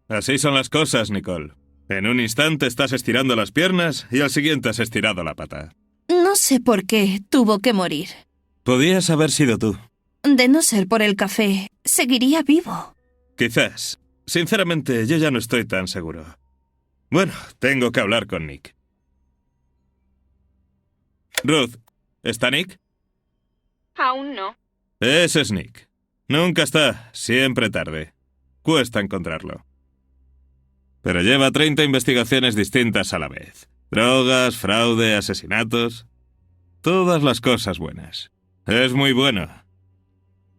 Así son las cosas, Nicole. En un instante estás estirando las piernas y al siguiente has estirado la pata. No sé por qué tuvo que morir. Podías haber sido tú. De no ser por el café, seguiría vivo. Quizás. Sinceramente, yo ya no estoy tan seguro. Bueno, tengo que hablar con Nick. Ruth, ¿está Nick? Aún no. Ese es Nick. Nunca está, siempre tarde. Cuesta encontrarlo. Pero lleva 30 investigaciones distintas a la vez. Drogas, fraude, asesinatos. Todas las cosas buenas. Es muy bueno.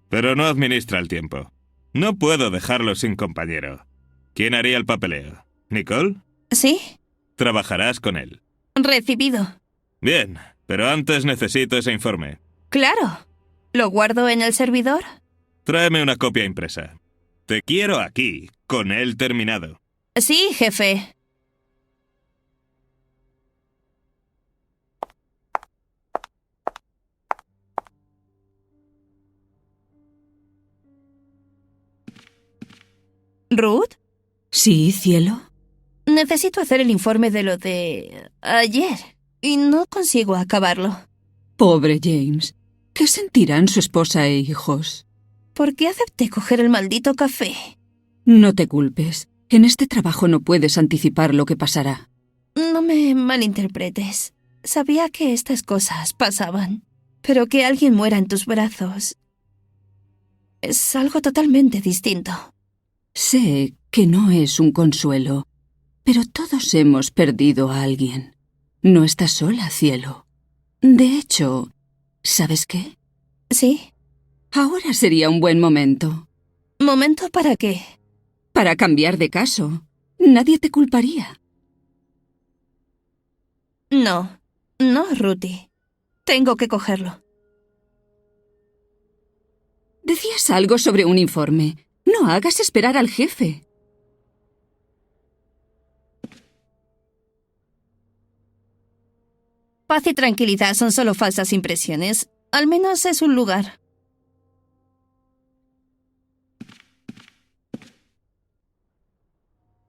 Pero no administra el tiempo. No puedo dejarlo sin compañero. ¿Quién haría el papeleo? ¿Nicole? ¿Sí? Trabajarás con él. Recibido. Bien, pero antes necesito ese informe. Claro. ¿Lo guardo en el servidor? Tráeme una copia impresa. Te quiero aquí, con él terminado. Sí, jefe. ¿Ruth? Sí, cielo. Necesito hacer el informe de lo de ayer y no consigo acabarlo. Pobre James. ¿Qué sentirán su esposa e hijos? ¿Por qué acepté coger el maldito café? No te culpes. En este trabajo no puedes anticipar lo que pasará. No me malinterpretes. Sabía que estas cosas pasaban, pero que alguien muera en tus brazos es algo totalmente distinto. Sé que no es un consuelo, pero todos hemos perdido a alguien. No estás sola, cielo. De hecho, ¿sabes qué? ¿Sí? Ahora sería un buen momento. ¿Momento para qué? Para cambiar de caso. Nadie te culparía. No, Ruthie. Tengo que cogerlo. Decías algo sobre un informe. No hagas esperar al jefe. Paz y tranquilidad son solo falsas impresiones. Al menos es un lugar.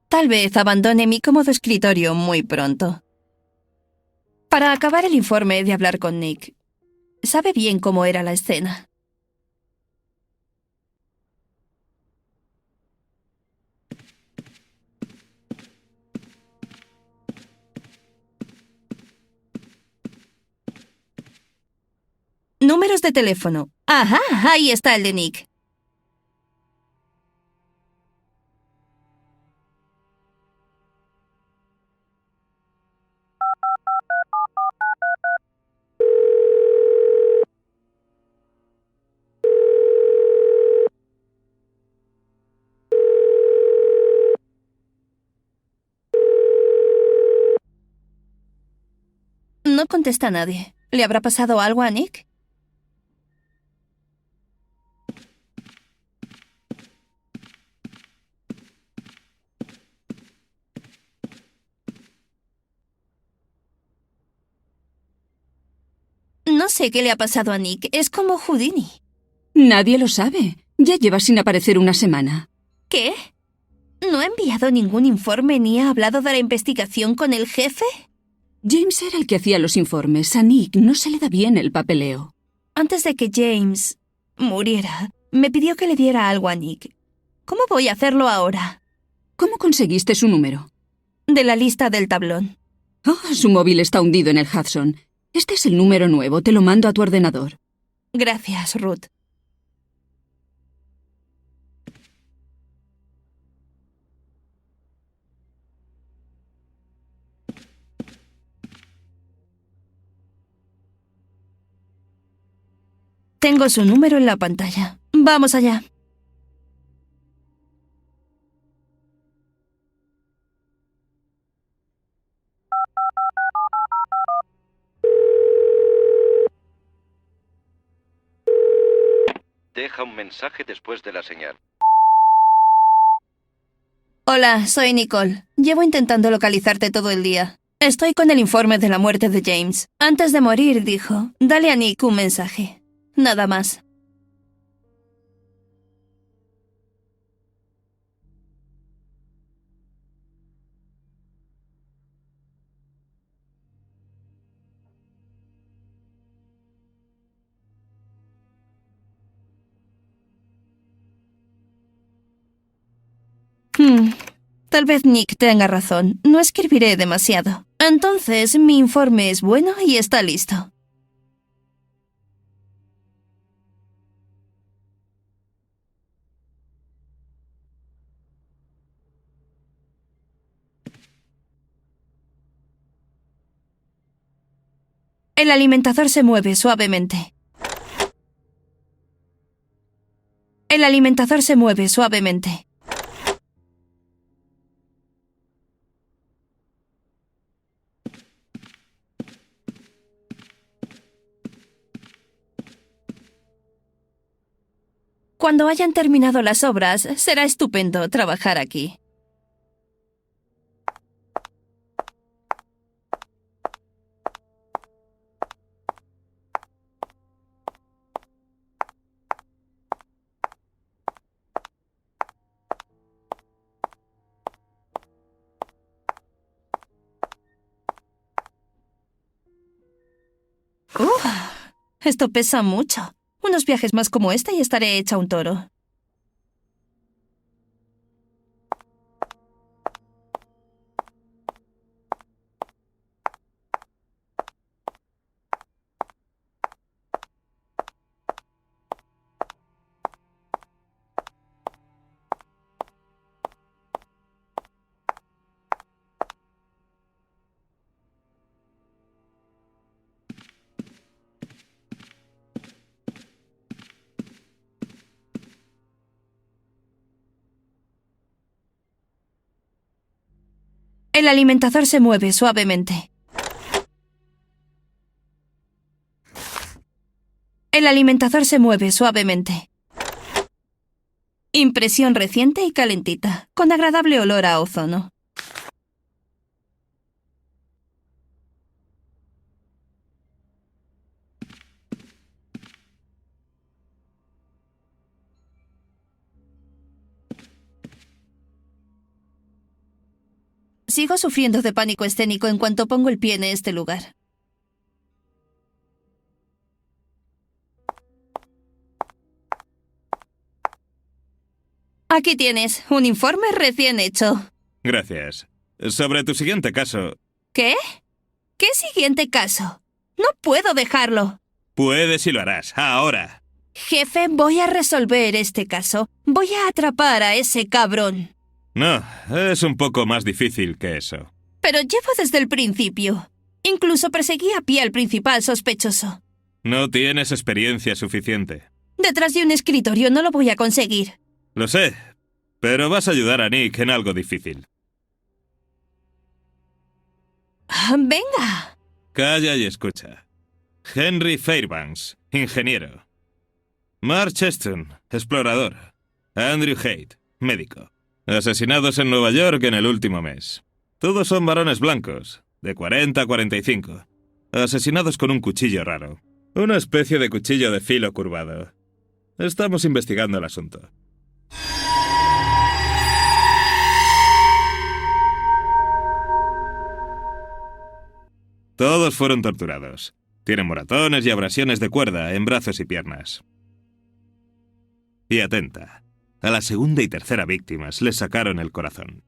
Tal vez abandone mi cómodo escritorio muy pronto. Para acabar el informe he de hablar con Nick. Sabe bien cómo era la escena. Números de teléfono. Ajá, ahí está el de Nick. No contesta nadie. ¿Le habrá pasado algo a Nick? No sé qué le ha pasado a Nick. Es como Houdini. Nadie lo sabe. Ya lleva sin aparecer una semana. ¿Qué? ¿No ha enviado ningún informe ni ha hablado de la investigación con el jefe? James era el que hacía los informes. A Nick no se le da bien el papeleo. Antes de que James muriera, me pidió que le diera algo a Nick. ¿Cómo voy a hacerlo ahora? ¿Cómo conseguiste su número? De la lista del tablón. Oh, su móvil está hundido en el Hudson. Este es el número nuevo. Te lo mando a tu ordenador. Gracias, Ruth. Tengo su número en la pantalla. Vamos allá. Deja un mensaje después de la señal. Hola, soy Nicole. Llevo intentando localizarte todo el día. Estoy con el informe de la muerte de James. Antes de morir, dijo, dale a Nick un mensaje. Nada más. Tal vez Nick tenga razón. No escribiré demasiado. Entonces, mi informe es bueno y está listo. El alimentador se mueve suavemente. El alimentador se mueve suavemente. Cuando hayan terminado las obras, será estupendo trabajar aquí. Esto pesa mucho. Unos viajes más como este y estaré hecha un toro. El alimentador se mueve suavemente. El alimentador se mueve suavemente. Impresión reciente y calentita, con agradable olor a ozono. Sigo sufriendo de pánico escénico en cuanto pongo el pie en este lugar. Aquí tienes, un informe recién hecho. Gracias. Sobre tu siguiente caso... ¿Qué? ¿Qué siguiente caso? No puedo dejarlo. Puedes y lo harás, ahora. Jefe, voy a resolver este caso. Voy a atrapar a ese cabrón. No, es un poco más difícil que eso. Pero llevo desde el principio. Incluso perseguí a pie al principal sospechoso. No tienes experiencia suficiente. Detrás de un escritorio no lo voy a conseguir. Lo sé, pero vas a ayudar a Nick en algo difícil. Venga. Calla y escucha. Henry Fairbanks, ingeniero. Mark Cheston, explorador. Andrew Haight, médico. Asesinados en Nueva York en el último mes. Todos son varones blancos, de 40 a 45. Asesinados con un cuchillo raro. Una especie de cuchillo de filo curvado. Estamos investigando el asunto. Todos fueron torturados. Tienen moratones y abrasiones de cuerda en brazos y piernas. Y atenta. A la segunda y tercera víctimas les sacaron el corazón.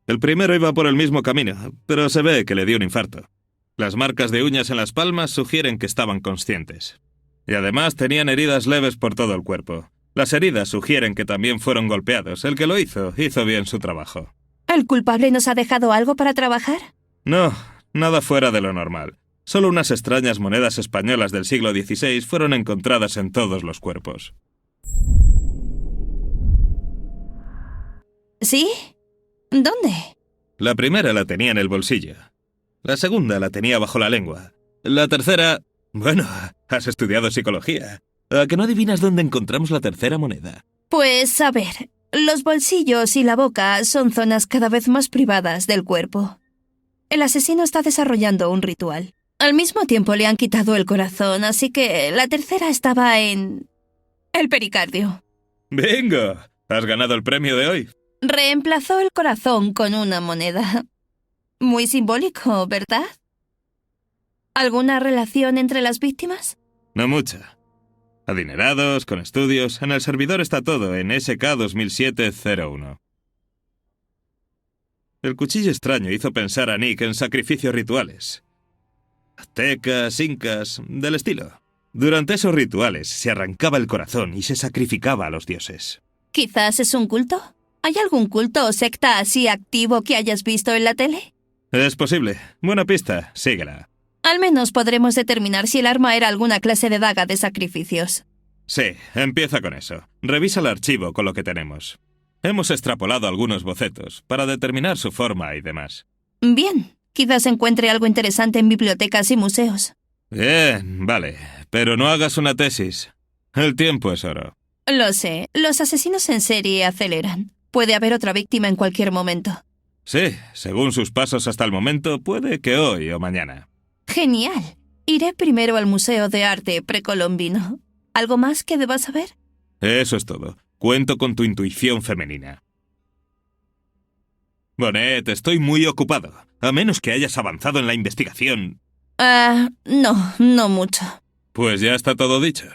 El primero iba por el mismo camino, pero se ve que le dio un infarto. Las marcas de uñas en las palmas sugieren que estaban conscientes. Y además tenían heridas leves por todo el cuerpo. Las heridas sugieren que también fueron golpeados. El que lo hizo bien su trabajo. ¿El culpable nos ha dejado algo para trabajar? No, nada fuera de lo normal. Solo unas extrañas monedas españolas del siglo XVI fueron encontradas en todos los cuerpos. ¿Sí? ¿Dónde? La primera la tenía en el bolsillo. La segunda la tenía bajo la lengua. La tercera... Bueno, has estudiado psicología. ¿A que no adivinas dónde encontramos la tercera moneda? Pues, a ver, los bolsillos y la boca son zonas cada vez más privadas del cuerpo. El asesino está desarrollando un ritual. Al mismo tiempo le han quitado el corazón, así que la tercera estaba en... el pericardio. ¡Bingo! Has ganado el premio de hoy. Reemplazó el corazón con una moneda. Muy simbólico, ¿verdad? ¿Alguna relación entre las víctimas? No mucha. Adinerados, con estudios. En el servidor está todo, en SK 2007-01. El cuchillo extraño hizo pensar a Nick en sacrificios rituales. Aztecas, incas, del estilo. Durante esos rituales se arrancaba el corazón y se sacrificaba a los dioses. ¿Quizás es un culto? ¿Hay algún culto o secta así activo que hayas visto en la tele? Es posible. Buena pista. Síguela. Al menos podremos determinar si el arma era alguna clase de daga de sacrificios. Sí, empieza con eso. Revisa el archivo con lo que tenemos. Hemos extrapolado algunos bocetos para determinar su forma y demás. Bien, quizás encuentre algo interesante en bibliotecas y museos. Bien, vale. Pero no hagas una tesis. El tiempo es oro. Lo sé, los asesinos en serie aceleran. Puede haber otra víctima en cualquier momento. Sí, según sus pasos hasta el momento, puede que hoy o mañana. Genial. Iré primero al Museo de Arte Precolombino. ¿Algo más que deba saber? Eso es todo. Cuento con tu intuición femenina. Bonnet, estoy muy ocupado. A menos que hayas avanzado en la investigación. No mucho. Pues ya está todo dicho.